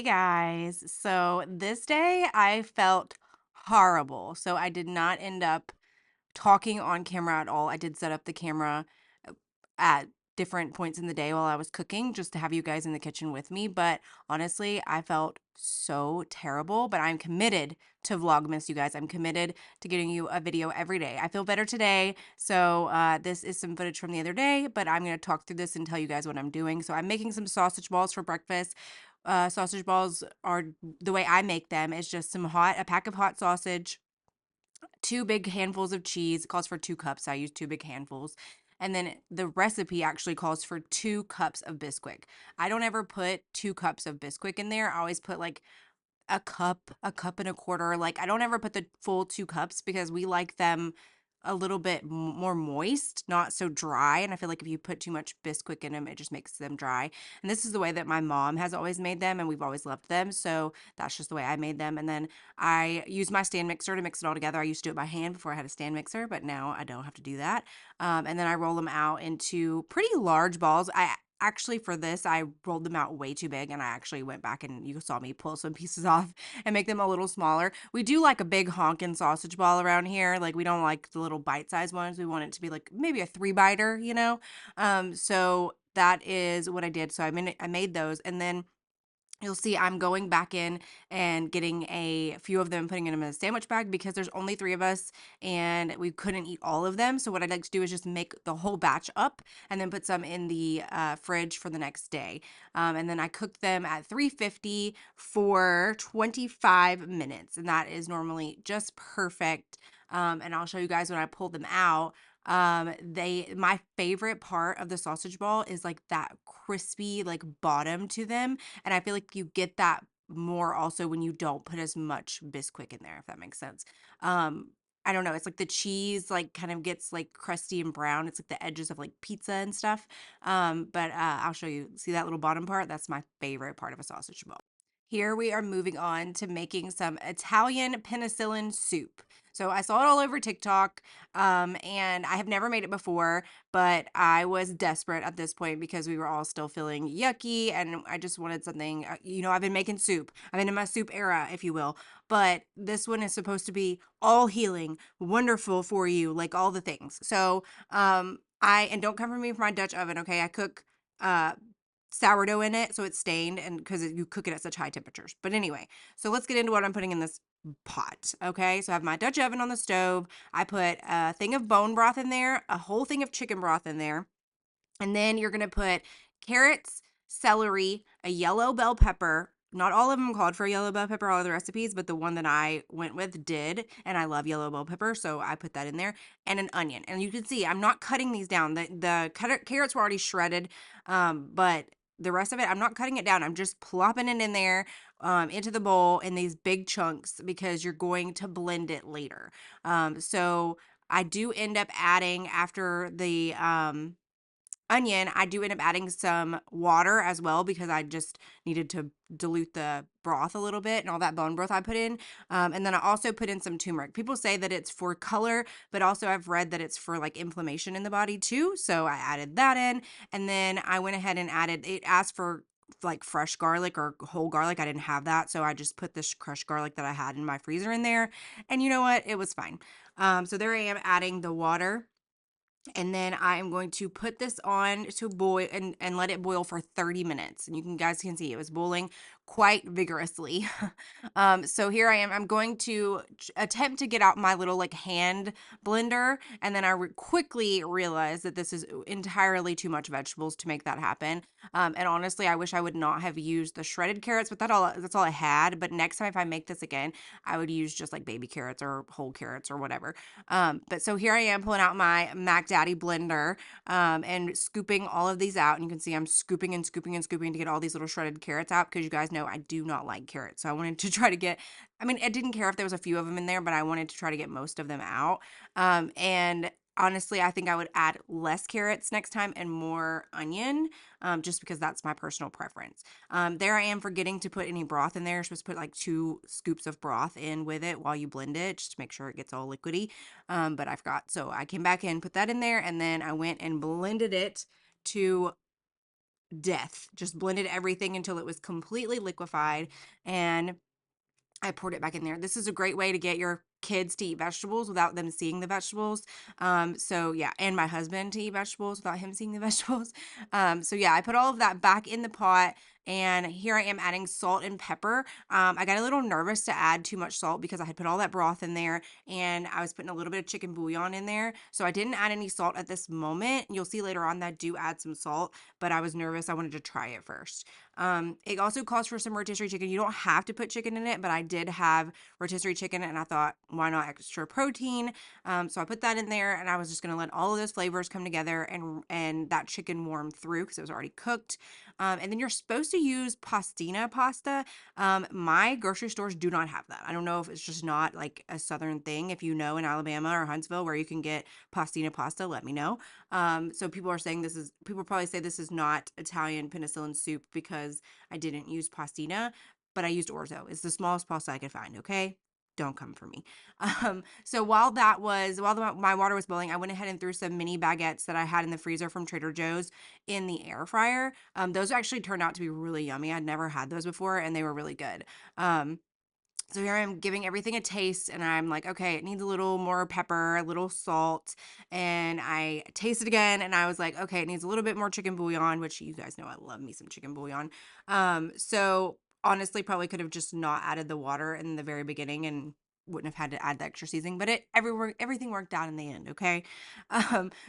Guys, so this day I felt horrible. So I did not end up talking on camera at all. I did set up the camera at different points in the day while I was cooking just to have you guys in the kitchen with me. But honestly, I felt so terrible. But I'm committed to Vlogmas, you guys. I'm committed to getting you a video every day. I feel better today. So this is some footage from the other day, but I'm going to talk through this and tell you guys what I'm doing. So I'm making some sausage balls for breakfast. Sausage balls are the way I make them is just a pack of hot sausage, two big handfuls of cheese. It calls for 2 cups. I use two big handfuls. And then the recipe actually calls for 2 cups of Bisquick. I don't ever put 2 cups of Bisquick in there. I always put like a cup and a quarter. Like I don't ever put the full 2 cups because we like them a little bit more moist, not so dry. And I feel like if you put too much Bisquick in them, it just makes them dry. And this is the way that my mom has always made them, and we've always loved them. So that's just the way I made them. And then I use my stand mixer to mix it all together. I used to do it by hand before I had a stand mixer, but now I don't have to do that. And then I roll them out into pretty large balls. Actually, for this, I rolled them out way too big, and I actually went back and you saw me pull some pieces off and make them a little smaller. We do like a big honkin' sausage ball around here. Like, we don't like the little bite-sized ones. We want it to be like maybe a 3-biter, you know? So that is what I did. So I made those, and then you'll see I'm going back in and getting a few of them and putting them in a sandwich bag because there's only 3 of us and we couldn't eat all of them. So what I'd like to do is just make the whole batch up and then put some in the fridge for the next day. And then I cook them at 350 for 25 minutes. And that is normally just perfect. And I'll show you guys when I pull them out. My favorite part of the sausage ball is like that crispy like bottom to them, and I feel like you get that more also when you don't put as much Bisquick in there, if that makes sense. Um, I don't know. It's like the cheese like kind of gets like crusty and brown. It's like the edges of like pizza and stuff. But I'll show you. See that little bottom part? That's my favorite part of a sausage ball. Here we are moving on to making some Italian penicillin soup. So I saw it all over TikTok, and I have never made it before, but I was desperate at this point because we were all still feeling yucky, and I just wanted something. I've been making soup. I've been in my soup era, if you will, but this one is supposed to be all healing, wonderful for you, like all the things. So, and don't come for me for my Dutch oven, okay? I cook uh sourdough in it, so it's stained, and because you cook it at such high temperatures. But anyway, so let's get into what I'm putting in this pot. Okay, so I have my Dutch oven on the stove. I put a thing of bone broth in there, a whole thing of chicken broth in there, and then you're gonna put carrots, celery, a yellow bell pepper. Not all of them called for a yellow bell pepper, all of the recipes, but the one that I went with did, and I love yellow bell pepper, so I put that in there, and an onion. And you can see I'm not cutting these down. The carrots were already shredded, but the rest of it, I'm not cutting it down. I'm just plopping it in there, into the bowl in these big chunks because you're going to blend it later. So I do end up adding after the onion, I do end up adding some water as well because I just needed to dilute the broth a little bit and all that bone broth I put in. And then I also put in some turmeric. People say that it's for color, but also I've read that it's for like inflammation in the body too. So I added that in, and then I went ahead and it asked for like fresh garlic or whole garlic. I didn't have that. So I just put this crushed garlic that I had in my freezer in there. And you know what? It was fine. So there I am adding the water, and then I am going to put this on to boil and let it boil for 30 minutes. And guys can see it was boiling quite vigorously. So here I am. I'm going to attempt to get out my little like hand blender. And then I quickly realized that this is entirely too much vegetables to make that happen. And honestly, I wish I would not have used the shredded carrots, but that's all I had. But next time if I make this again, I would use just like baby carrots or whole carrots or whatever. But so here I am pulling out my Mac Daddy blender, and scooping all of these out. And you can see I'm scooping and scooping and scooping to get all these little shredded carrots out because you guys know I do not like carrots. So I wanted to try to get, I mean, I didn't care if there was a few of them in there, but I wanted to try to get most of them out. And honestly, I think I would add less carrots next time and more onion, just because that's my personal preference. There I am forgetting to put any broth in there. You're supposed to put like 2 scoops of broth in with it while you blend it, just to make sure it gets all liquidy. But I forgot. So I came back in, put that in there, and then I went and blended it to death. Just blended everything until it was completely liquefied, and I poured it back in there. This is a great way to get your kids to eat vegetables without them seeing the vegetables. So yeah, and my husband to eat vegetables without him seeing the vegetables. So yeah, I put all of that back in the pot, and here I am adding salt and pepper. I got a little nervous to add too much salt because I had put all that broth in there, and I was putting a little bit of chicken bouillon in there. So I didn't add any salt at this moment. You'll see later on that I do add some salt, but I was nervous. I wanted to try it first. It also calls for some rotisserie chicken. You don't have to put chicken in it, but I did have rotisserie chicken, and I thought, why not extra protein? So I put that in there, and I was just gonna let all of those flavors come together, and that chicken warm through because it was already cooked. And then you're supposed to use pastina pasta. My grocery stores do not have that. I don't know if it's just not like a southern thing. If you know in Alabama or Huntsville where you can get pastina pasta, let me know. So people probably say this is not Italian penicillin soup because I didn't use pastina, but I used orzo. It's the smallest pasta I could find. Okay. Don't come for me. So my water was boiling, I went ahead and threw some mini baguettes that I had in the freezer from Trader Joe's in the air fryer. Those actually turned out to be really yummy. I'd never had those before, and they were really good. So here I am giving everything a taste, and I'm like, okay, it needs a little more pepper, a little salt. And I tasted again, and I was like, okay, it needs a little bit more chicken bouillon, which you guys know I love me some chicken bouillon. So honestly, probably could have just not added the water in the very beginning and wouldn't have had to add the extra seasoning, but everything worked out in the end. Okay.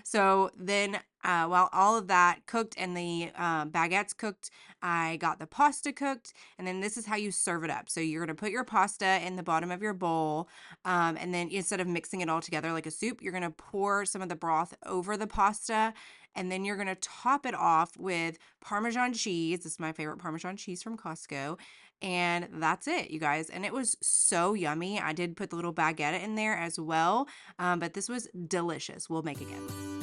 So then, while all of that cooked and the baguettes cooked, I got the pasta cooked, and then this is how you serve it up. So you're going to put your pasta in the bottom of your bowl. And then instead of mixing it all together like a soup, you're going to pour some of the broth over the pasta. And then you're going to top it off with Parmesan cheese. This is my favorite Parmesan cheese from Costco. And that's it, you guys. And it was so yummy. I did put the little baguette in there as well. But this was delicious. We'll make again.